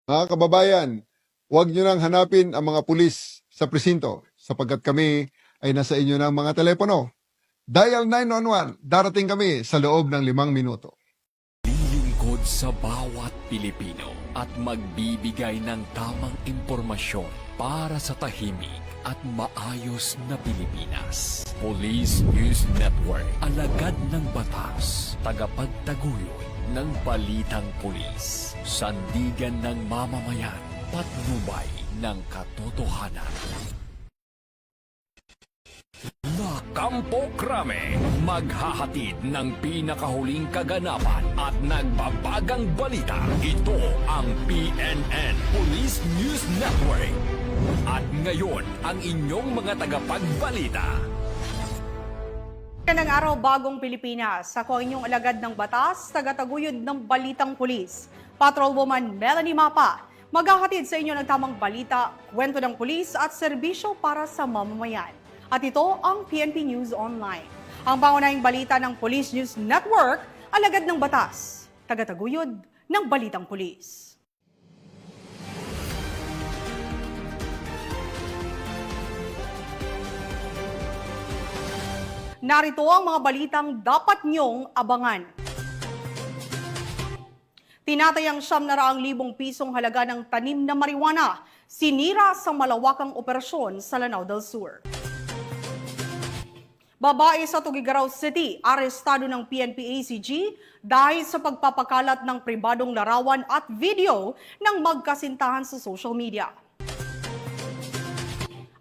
Mga kababayan, huwag nyo nang hanapin ang mga pulis sa presinto sapagkat kami ay nasa inyo ng mga telepono. Dial 911, darating kami sa loob ng 5 minuto. Lilingkod sa bawat Pilipino at magbibigay ng tamang impormasyon para sa tahimik at maayos na Pilipinas. Police News Network, alagad ng batas, tagapagtaguyod ng balitang pulis, sandigan ng mamamayan, patnubay ng katotohanan. La Campo Crame, maghahatid ng pinakahuling kaganapan at nagbabagang balita. Ito ang PNN Police News Network. At ngayon, ang inyong mga tagapagbalita. Ng araw, bagong Pilipinas. Ako ang inyong alagad ng batas, tagataguyod ng balitang pulis. Patrolwoman Melanie Mapa, maghahatid sa inyo ng tamang balita, kwento ng pulis at serbisyo para sa mamamayan. At ito ang PNP News Online. Ang pangunahing balita ng Police News Network, alagad ng batas, tagataguyod ng balitang pulis. Narito ang mga balitang dapat niyong abangan. Tinatayang 700,000 pisong halaga ng tanim na marijuana, sinira sa malawakang operasyon sa Lanao del Sur. Babae sa Tuguegarao City, arestado ng PNP-ACG dahil sa pagpapakalat ng pribadong larawan at video ng magkasintahan sa social media.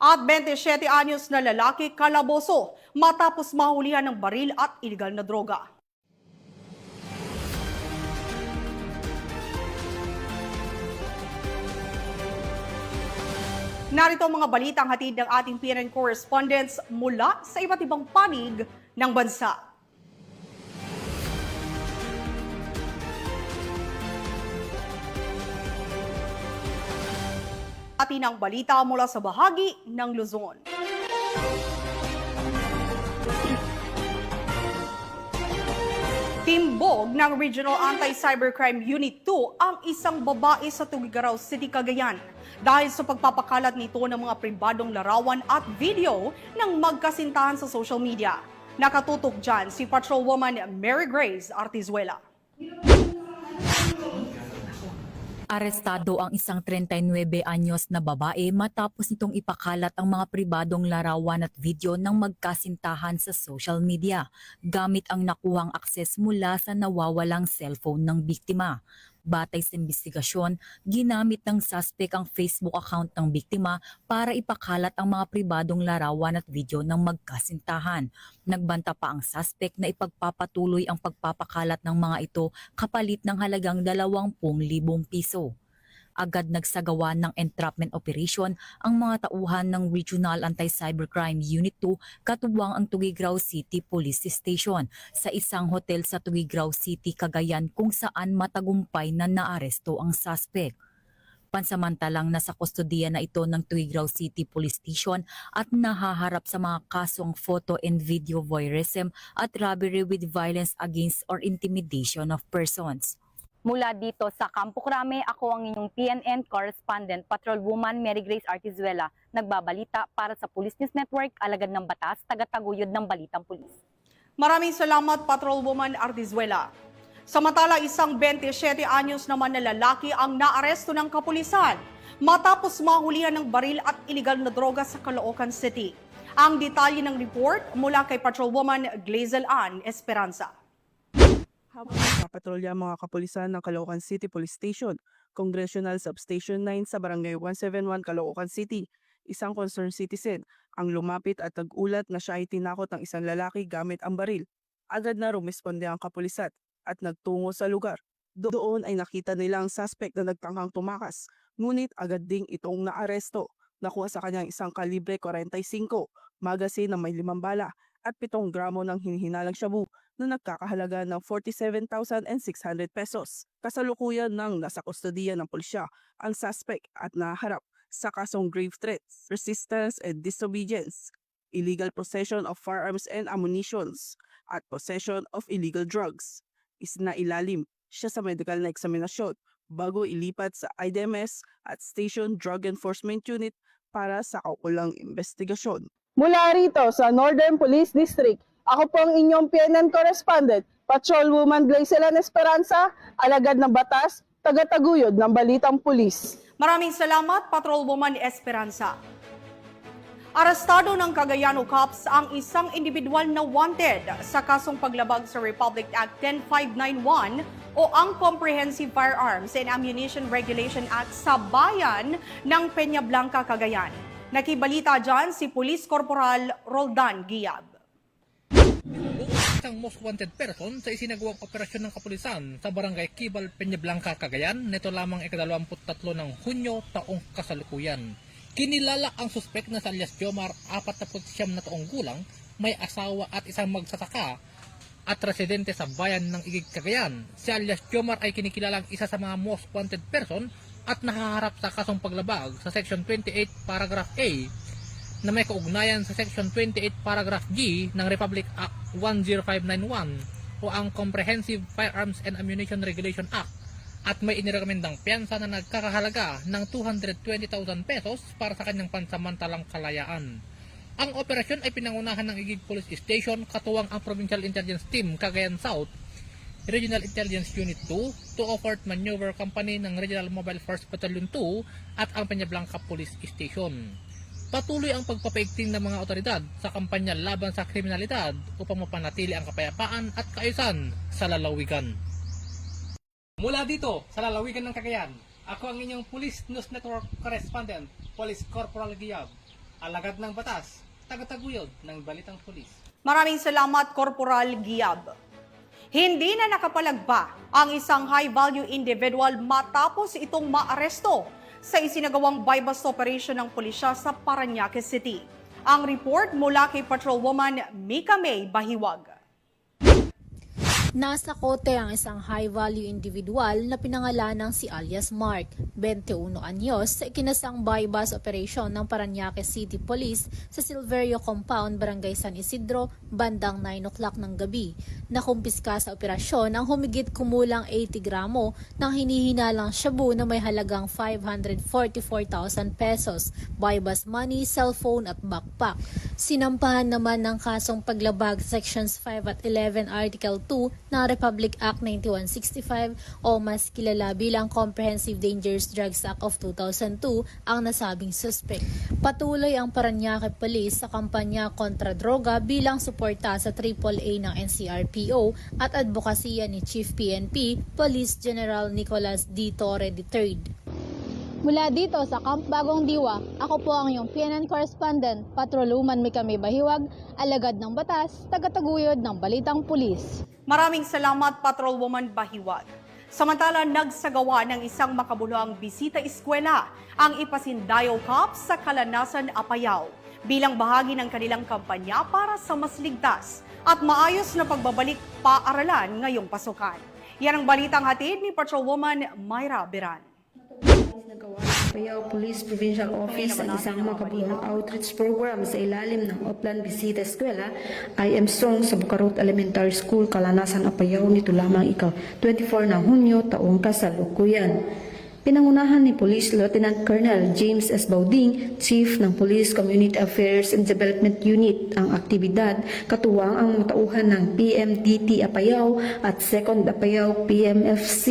At 27 anyos na lalaki kalaboso matapos mahulihan ng baril at iligal na droga. Narito ang mga balitang hatid ng ating PNN correspondents mula sa iba't ibang panig ng bansa. Atin ang balita mula sa bahagi ng Luzon. Timbog ng Regional Anti-Cybercrime Unit 2 ang isang babae sa Tuguegarao City, Cagayan dahil sa pagpapakalat nito ng mga pribadong larawan at video ng magkasintahan sa social media. Nakatutok dyan si Patrolwoman Mary Grace Artizuela. Arestado ang isang 39 anyos na babae matapos nitong ipakalat ang mga pribadong larawan at video ng magkasintahan sa social media gamit ang nakuhang akses mula sa nawawalang cellphone ng biktima. Batay sa investigasyon, ginamit ng suspect ang Facebook account ng biktima para ipakalat ang mga pribadong larawan at video ng magkasintahan. Nagbanta pa ang suspect na ipagpapatuloy ang pagpapakalat ng mga ito kapalit ng halagang 20,000 piso. Agad nagsagawa ng entrapment operation ang mga tauhan ng Regional Anti-Cybercrime Unit 2 katuwang ang Tuguegarao City Police Station sa isang hotel sa Tuguegarao City, Cagayan kung saan matagumpay na naaresto ang suspect. Pansamantalang nasa kustodiya na ito ng Tuguegarao City Police Station at nahaharap sa mga kasong photo and video voyeurism at robbery with violence against or intimidation of persons. Mula dito sa Campo Crame, ako ang inyong PNN correspondent, Patrolwoman Mary Grace Artizuela, nagbabalita para sa Police News Network, alagad ng batas, tagataguyod ng balitang pulis. Maraming salamat, Patrolwoman Artizuela. Samantala, isang 27 anyos naman na lalaki ang naaresto ng kapulisan matapos mahulihan ng baril at iligal na droga sa Caloocan City. Ang detalye ng report mula kay Patrolwoman Glazel Ann Esperanza. Habang nagpapatrolya ang mga kapulisan ng Caloocan City Police Station, Congressional Substation 9 sa Barangay 171 Caloocan City, isang concerned citizen ang lumapit at nag-ulat na siya ay tinakot ng isang lalaki gamit ang baril. Agad na rumisponde ang kapulisan at nagtungo sa lugar. Doon ay nakita nila ang suspect na nagtanghang tumakas, ngunit agad ding itong naaresto. Nakuha sa kanyang isang kalibre 45, magazine na may 5 bala at 7 gramo ng hinihinalang shabu na nagkakahalaga ng 47,600 pesos. Kasalukuyan ng nasa kustodiya ng pulisya ang suspect at naharap sa kasong grave threats, resistance and disobedience, illegal possession of firearms and ammunitions, at possession of illegal drugs. Isinailalim siya sa medical na eksaminasyon bago ilipat sa IDMS at Station Drug Enforcement Unit para sa kaukulang investigasyon. Mula rito sa Northern Police District, ako po ang inyong PNN correspondent, Patrolwoman Glacelan Esperanza, alagad ng batas, tagataguyod ng Balitang Pulis. Maraming salamat, Patrolwoman Esperanza. Arestado ng Cagayan Cops ang isang individual na wanted sa kasong paglabag sa Republic Act 10591 o ang Comprehensive Firearms and Ammunition Regulation Act sa bayan ng Peñablanca, Cagayan. Nakibalita dyan si Police Corporal Roldan Giab. Isang most wanted person sa isinagawang operasyon ng kapulisan sa barangay Kibal, Peñablanca, Cagayan, nito lamang ika-23 ng Hunyo taong kasalukuyan. Kinilala ang suspek na si alias Jomar, 49 na taong gulang, may asawa at isang magsasaka at residente sa bayan ng Igig, Cagayan. Si alias Jomar ay kinikilalang isa sa mga most wanted person at nahaharap sa kasong paglabag sa Section 28 Paragraph A na may kaugnayan sa Section 28 Paragraph G ng Republic Act 10591 o ang Comprehensive Firearms and Ammunition Regulation Act at may inirekomendang piyansa na nagkakahalaga ng 220,000 pesos para sa kanyang pansamantalang kalayaan. Ang operasyon ay pinangunahan ng Igig Police Station katuwang ang Provincial Intelligence Team Cagayan South, Regional Intelligence Unit 2, 204th Maneuver Company ng Regional Mobile Force Battalion 2 at ang Peñablanca Police Station. Patuloy ang pagpapaigting ng mga otoridad sa kampanya laban sa kriminalidad upang mapanatili ang kapayapaan at kaayusan sa lalawigan. Mula dito sa lalawigan ng Cagayan, ako ang inyong Police News Network Correspondent, Police Corporal Giab, alagad ng batas, tagataguyod ng Balitang Pulis. Maraming salamat, Corporal Giab. Hindi na nakapalagpa ang isang high-value individual matapos itong maaresto sa isinagawang buy-bust operation ng pulisya sa Parañaque City. Ang report mula kay Patrolwoman Mika May Bahiwag. Nasa kote ang isang high-value individual na pinangalanang si alias Mark, 21 anyos, sa ikinasang buy-bust operation ng Parañaque City Police sa Silverio Compound, Barangay San Isidro, bandang 9 o'clock ng gabi. Nakumpiska sa operasyon ang humigit kumulang 80 gramo ng hinihinalang shabu na may halagang 544,000 pesos, buy-bust money, cellphone at backpack. Sinampahan naman ng kasong paglabag Sections 5 at 11 Article 2 ng Republic Act 9165 o mas kilala bilang Comprehensive Dangerous Drugs Act of 2002 ang nasabing suspect. Patuloy ang Parañaque Police sa kampanya kontra droga bilang suporta sa AAA ng NCRPO at advokasya ni Chief PNP Police General Nicolas D. Torre III. Mula dito sa Camp Bagong Diwa, ako po ang iyong PNN correspondent, Patrolwoman Mika May Bahiwag, alagad ng batas, tagataguyod ng Balitang Pulis. Maraming salamat, Patrolwoman Bahiwag. Samantala, nagsagawa ng isang makabuluhang bisita eskwela ang Ipasindayo Cops sa Kalanasan, Apayao bilang bahagi ng kanilang kampanya para sa mas ligtas at maayos na pagbabalik paaralan ngayong pasukan. Yan ang balitang hatid ni Patrolwoman Myra Biran. Nagawa ng Apayao Police Provincial Office ang isang makabuluhang outreach program sa ilalim ng Oplan Bisita Eskwela I Am Strong sa Bucarot Elementary School, Kalanasan, Apayao nito lamang ika-24 ng Hunyo taong kasalukuyan. Pinangunahan ni Police Lieutenant Colonel James S. Bauding, Chief ng Police Community Affairs and Development Unit, ang aktibidad katuwang ang mga tauhan ng PMDT Apayao at 2nd Apayao PMFC.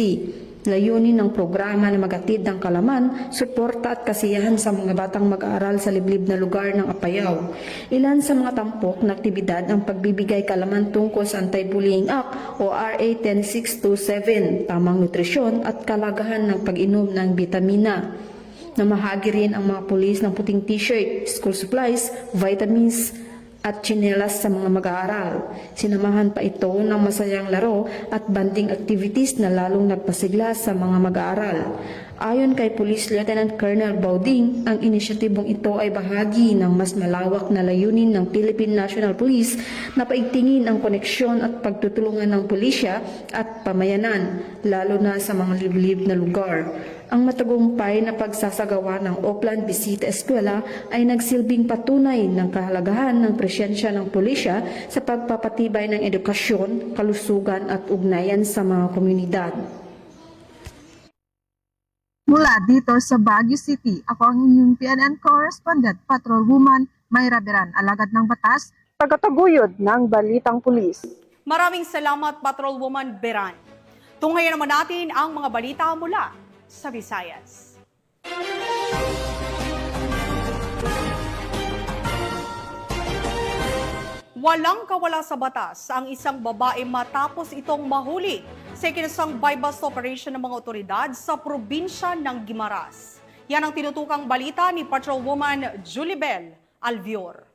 Layunin ng programa na magatid ng kalaman, suporta at kasiyahan sa mga batang mag-aaral sa liblib na lugar ng Apayao. Ilan sa mga tampok na aktibidad ang pagbibigay kalaman tungkol sa Anti-Bullying Act o RA 10627, tamang nutrisyon at kalagahan ng pag-inom ng bitamina. Namahagi rin ang mga pulis ng puting t-shirt, school supplies, vitamins, at tsinelas sa mga mag-aaral. Sinamahan pa ito ng masayang laro at banding activities na lalong nagpasigla sa mga mag-aaral. Ayon kay Police Lieutenant Colonel Bauding, ang inisyatibong ito ay bahagi ng mas malawak na layunin ng Philippine National Police na paigtingin ang koneksyon at pagtutulungan ng pulisya at pamayanan, lalo na sa mga liblib na lugar. Ang matagumpay na pagsasagawa ng Oplan Bisita Eskwela ay nagsilbing patunay ng kahalagahan ng presensya ng pulisya sa pagpapatibay ng edukasyon, kalusugan at ugnayan sa mga komunidad. Mula dito sa Baguio City, ako ang inyong PNN correspondent, Patrolwoman Mayra Beran, alagad ng batas, tagataguyod ng Balitang Pulis. Maraming salamat, Patrolwoman Beran. Tunghayan naman natin ang mga balita mula sa Visayas. Walang kawala sa batas ang isang babae matapos itong mahuli sa ikinasang buy-bust operation ng mga otoridad sa probinsya ng Guimaras. Yan ang tinutukang balita ni Patrolwoman Julibel Alvior.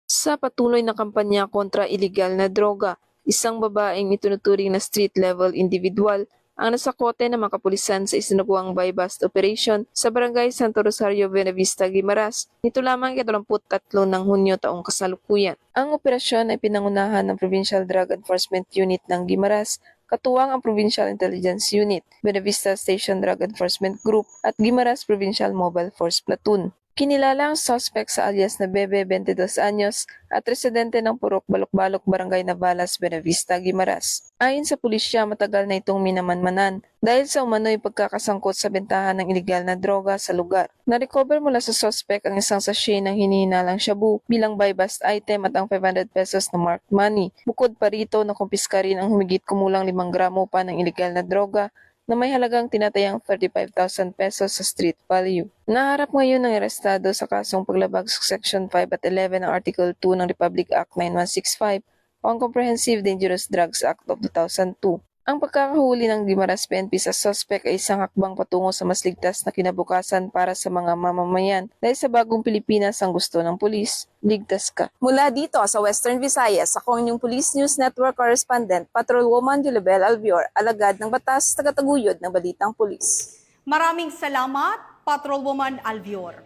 Sa patuloy na kampanya kontra iligal na droga, isang babaeng itinuturing na street-level individual ang nasakote ng mga kapulisan sa isinagawang buy-bust operation sa Barangay Santo Rosario, Buenavista, Guimaras, nito lamang 23 ng Hunyo taong kasalukuyan. Ang operasyon ay pinangunahan ng Provincial Drug Enforcement Unit ng Guimaras, katuwang ang Provincial Intelligence Unit, Buenavista Station Drug Enforcement Group at Guimaras Provincial Mobile Force Platoon. Kinilala ang suspect sa alias na Bebe, 22 anyos, at residente ng Purok Balok-Balok, Barangay Navalas, Buenavista, Guimaras. Ayon sa pulisya, matagal na itong minamanmanan dahil sa umano'y pagkakasangkot sa bentahan ng iligal na droga sa lugar. Na-recover mula sa suspect ang isang sachet ng hinihinalang shabu bilang buy-bust item at ang 500 pesos na marked money. Bukod pa rito, nakumpiska rin ang humigit kumulang 5 gramo pa ng iligal na droga na may halagang tinatayang 35,000 pesos sa street value. Naharap ngayon ng arestado sa kasong paglabag sa Section 5 at 11 ng Article 2 ng Republic Act 9165 o ang Comprehensive Dangerous Drugs Act of 2002. Ang pagkakahuli ng Guimaras PNP sa suspect ay isang hakbang patungo sa mas ligtas na kinabukasan para sa mga mamamayan dahil sa bagong Pilipinas ang gusto ng pulis. Ligtas ka. Mula dito sa Western Visayas, ako ang inyong Police News Network correspondent, Patrolwoman Julibel Alvior, alagad ng batas, tagataguyod ng Balitang Pulis. Maraming salamat, Patrolwoman Alvior.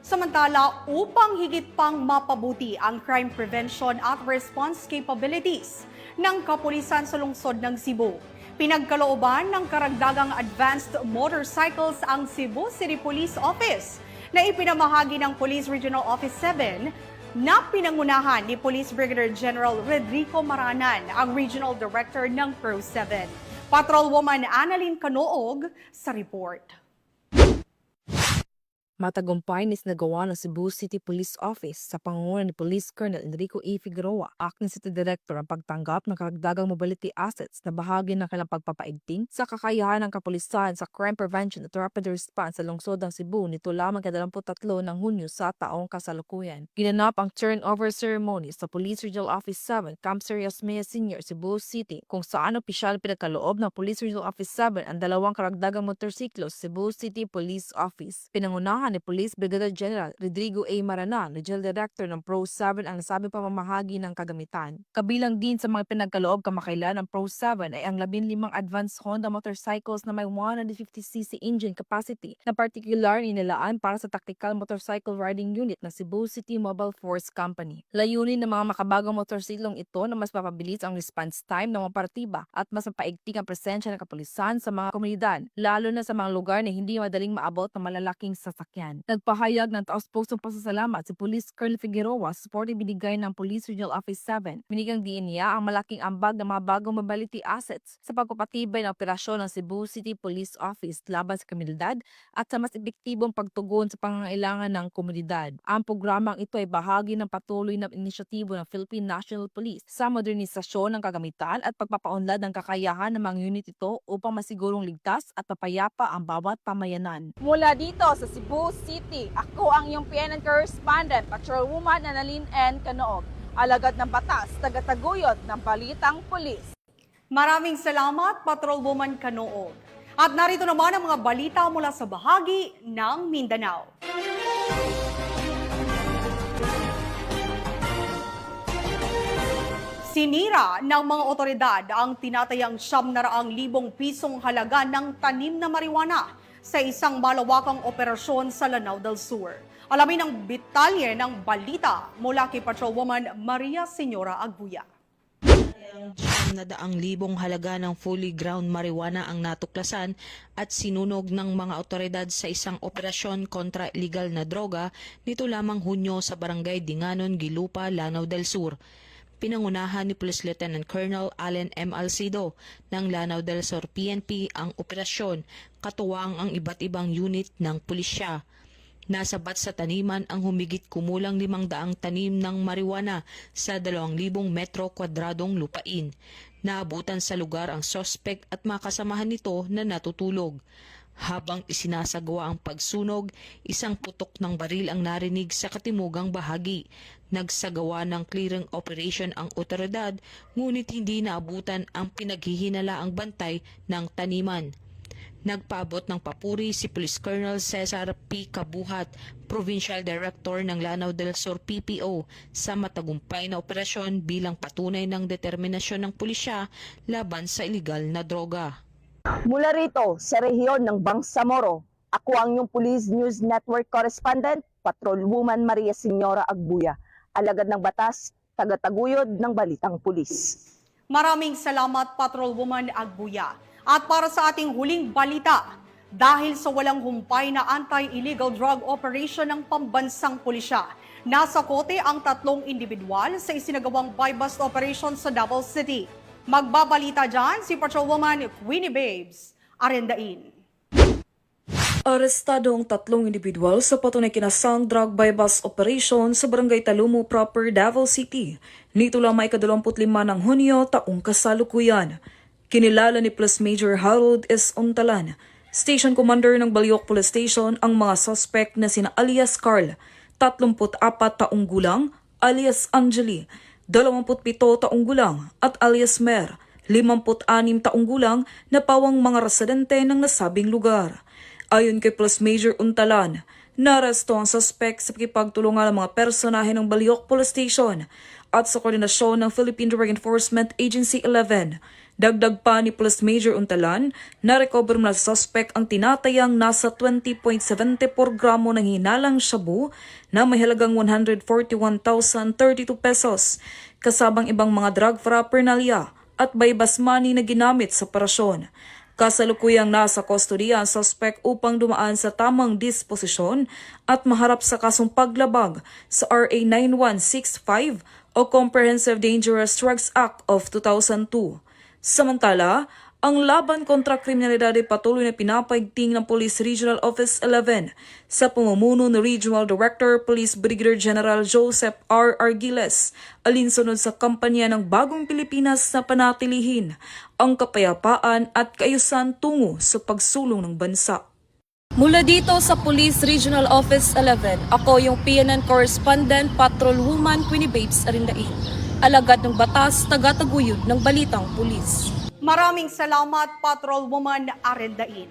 Samantala, upang higit pang mapabuti ang crime prevention at response capabilities ng kapulisan sa lungsod ng Cebu, pinagkalooban ng karagdagang advanced motorcycles ang Cebu City Police Office na ipinamahagi ng Police Regional Office 7 na pinangunahan ni Police Brigadier General Rodrigo Maranan, ang Regional Director ng Pro 7. Patrolwoman Annalyn Canoog sa report. Matagumpay na isinagawa ng Cebu City Police Office sa pangunguna ni Police Colonel Enrico E. Figueroa, Acting City Director, ang pagtanggap ng karagdagang mobility assets na bahagi ng kanilang pagpapaigting sa kakayahan ng kapulisan sa crime prevention at rapid response sa lungsod ng Cebu nito lamang 23 ng Hunyo sa taong kasalukuyan. Ginanap ang turnover ceremony sa Police Regional Office 7, Camp Serias Mea Senior, Cebu City, kung saan opisyal pinagkaloob ng Police Regional Office 7 ang dalawang karagdagang motorsiklo sa Cebu City Police Office. Pinangunahan ni Police Brigadier General Rodrigo A. Maranan, Regional Director ng Pro 7, ang nasabing pamamahagi ng kagamitan. Kabilang din sa mga pinagkaloob kamakailan ng Pro 7 ay ang 15 advanced Honda motorcycles na may 150cc engine capacity na particular inilaan para sa Tactical Motorcycle Riding Unit ng Cebu City Mobile Force Company. Layunin ng mga makabagong motorsiklong ito na mas mapabilis ang response time ng mga partiba at mas mapaigting ang presensya ng kapulisan sa mga komunidad, lalo na sa mga lugar na hindi madaling maabot ng malalaking sasakyan. Nagpahayag ng taos-pusong pasasalamat si Police Colonel Figueroa sa supporte binigay ng Police Regional Office 7. Binigang diin niya ang malaking ambag ng mga bagong mobility assets sa pagpapatibay ng operasyon ng Cebu City Police Office laban sa kriminalidad at sa mas epektibong pagtugon sa pangangailangan ng komunidad. Ang programang ito ay bahagi ng patuloy na inisyatibo ng Philippine National Police sa modernisasyon ng kagamitan at pagpapaunlad ng kakayahan ng mga unit ito upang masigurong ligtas at mapayapa ang bawat pamayanan. Mula dito sa Cebu City, ako ang iyong PNN correspondent, Patrolwoman Annalyn N. Canoog, alagad ng batas, tagataguyod ng Balitang Pulis. Maraming salamat, Patrolwoman Canoog. At narito naman ang mga balita mula sa bahagi ng Mindanao. Sinira ng mga otoridad ang tinatayang 700,000 pisong halaga ng tanim na marijuana sa isang malawakang operasyon sa Lanao del Sur. Alamin ang detalye ng balita mula kay Patrolwoman Maria Señora Agbuya. 700,000 halaga ng fully ground marijuana ang natuklasan at sinunog ng mga otoridad sa isang operasyon kontra illegal na droga nito lamang Hunyo sa Barangay Dinganon, Gilupa, Lanao del Sur. pinangunahan ni Police Lieutenant Colonel Allen M. Alcido ng Lanao del Sur PNP ang operasyon, katuwang ang iba't ibang unit ng pulisya. Nasabat sa taniman ang humigit kumulang 500 tanim ng marijuana sa 2,000 metro kwadradong lupain. Naabutan sa lugar ang sospek at mga kasamahan nito na natutulog. Habang isinasagawa ang pagsunog, isang putok ng baril ang narinig sa katimugang bahagi. Nagsagawa ng clearing operation ang otoridad, ngunit hindi naabutan ang pinaghihinalaang bantay ng taniman. Nagpaabot ng papuri si Police Colonel Cesar P. Kabuhat, Provincial Director ng Lanao del Sur PPO, sa matagumpay na operasyon bilang patunay ng determinasyon ng pulisya laban sa iligal na droga. Mula rito sa rehiyon ng Bangsamoro, ako ang inyong Police News Network Correspondent, Patrolwoman Maria Señora Agbuya, alagad ng batas, tagataguyod ng Balitang Pulis. Maraming salamat, Patrolwoman Agbuya. At para sa ating huling balita, dahil sa walang humpay na anti-illegal drug operation ng pambansang pulisya, nasa kote ang 3 individual sa isinagawang buy-bust operation sa Davao City. Magbabalita dyan si Patrolwoman Queenie Babes Arendain. Arestado ang 3 individual sa patunay kinasang drug buy-bust operation sa Barangay Talumo proper, Davao City. Nito lamang 25 ng Hunyo taong kasalukuyan. Kinilala ni Police Major Harold S. Untalan, Station Commander ng Baliok Police Station, ang mga suspect na sina alias Carl, 34 taong gulang, alias Angeli, 27 taong gulang, at alias Mer, 56 taong gulang, na pawang mga residente ng nasabing lugar. Ayon kay Police Major Untalan, naresto ang suspect sa pakipagtulungan ng mga personahe ng Baliok Police Station at sa koordinasyon ng Philippine Drug Enforcement Agency 11. Dagdag pa ni Police Major Untalan, na-recover mula sa suspect ang tinatayang nasa 20.74 gramo ng hinalang shabu na may halagang 141,032 pesos, kasabang ibang mga drug paraphernalia at buy-bust money na ginamit sa operasyon. Kasalukuyang nasa kustodiya ang suspect upang dumaan sa tamang disposisyon at maharap sa kasong paglabag sa RA 9165 o Comprehensive Dangerous Drugs Act of 2002. Samantala, ang laban kontra kriminalidad ay patuloy na pinapaigting ng Police Regional Office 11 sa pamumuno ni Regional Director Police Brigadier General Joseph R. Argiles, alinsunod sa kampanya ng Bagong Pilipinas na panatilihin ang kapayapaan at kaayusan tungo sa pagsulong ng bansa. Mula dito sa Police Regional Office 11, ako yung PNN Correspondent, Patrolwoman Queenie Babes Arendain, alagad ng batas, tagataguyod ng Balitang Pulis. Maraming salamat, Patrolwoman Arendain.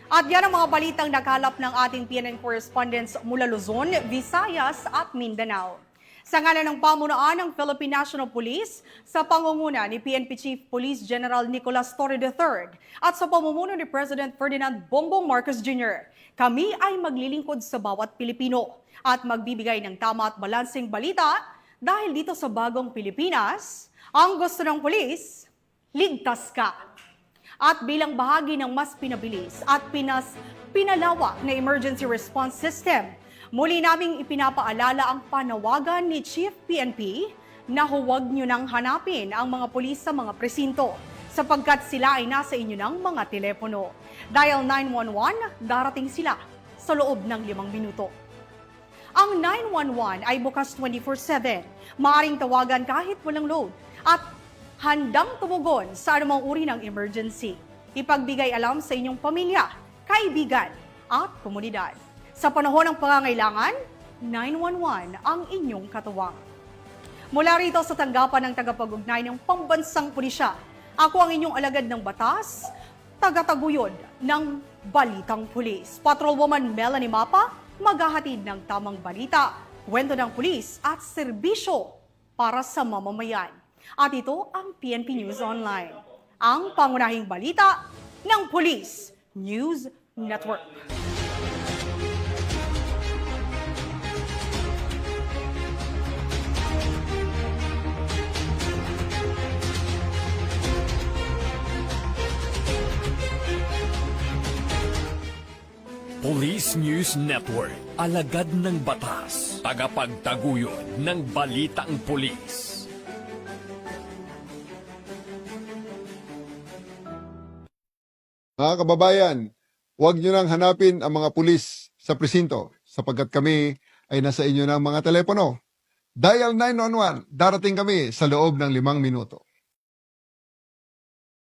At yan ang mga balitang nakalap ng ating PNN correspondents mula Luzon, Visayas at Mindanao. Sa ngalan ng pamunuan ng Philippine National Police, sa pangunguna ni PNP Chief Police General Nicolas Torre III at sa pamumuno ni President Ferdinand Bongbong Marcos Jr., kami ay maglilingkod sa bawat Pilipino at magbibigay ng tama at balanseng balita dahil dito sa bagong Pilipinas, ang gusto ng pulis, ligtas ka. At bilang bahagi ng mas pinabilis at pinalawak na emergency response system, muli naming ipinapaalala ang panawagan ni Chief PNP na huwag nyo nang hanapin ang mga pulis sa mga presinto sapagkat sila ay nasa inyo ng mga telepono. Dial 911, darating sila sa loob ng 5 minuto. Ang 911 ay bukas 24/7, maaring tawagan kahit walang load at handang tumugon sa anumang uri ng emergency. Ipagbigay alam sa inyong pamilya, kaibigan at komunidad. Sa panahon ng pangangailangan, 911 ang inyong katuwang. Mula rito sa tanggapan ng tagapag-ugnay ng Pambansang Pulisya, ako ang inyong alagad ng batas, tagataguyod ng Balitang Pulis. Patrolwoman Melanie Mapa, maghahatid ng tamang balita, kwento ng pulis at serbisyo para sa mamamayan. At ito ang PNP News Online, ang pangunahing balita ng Police News Network. Police News Network, alagad ng batas, tagapagtaguyod ng balitang pulis. Mga kababayan, huwag nyo nang hanapin ang mga pulis sa presinto sapagkat kami ay nasa inyo ng mga telepono. Dial 911, darating kami sa loob ng 5 minuto.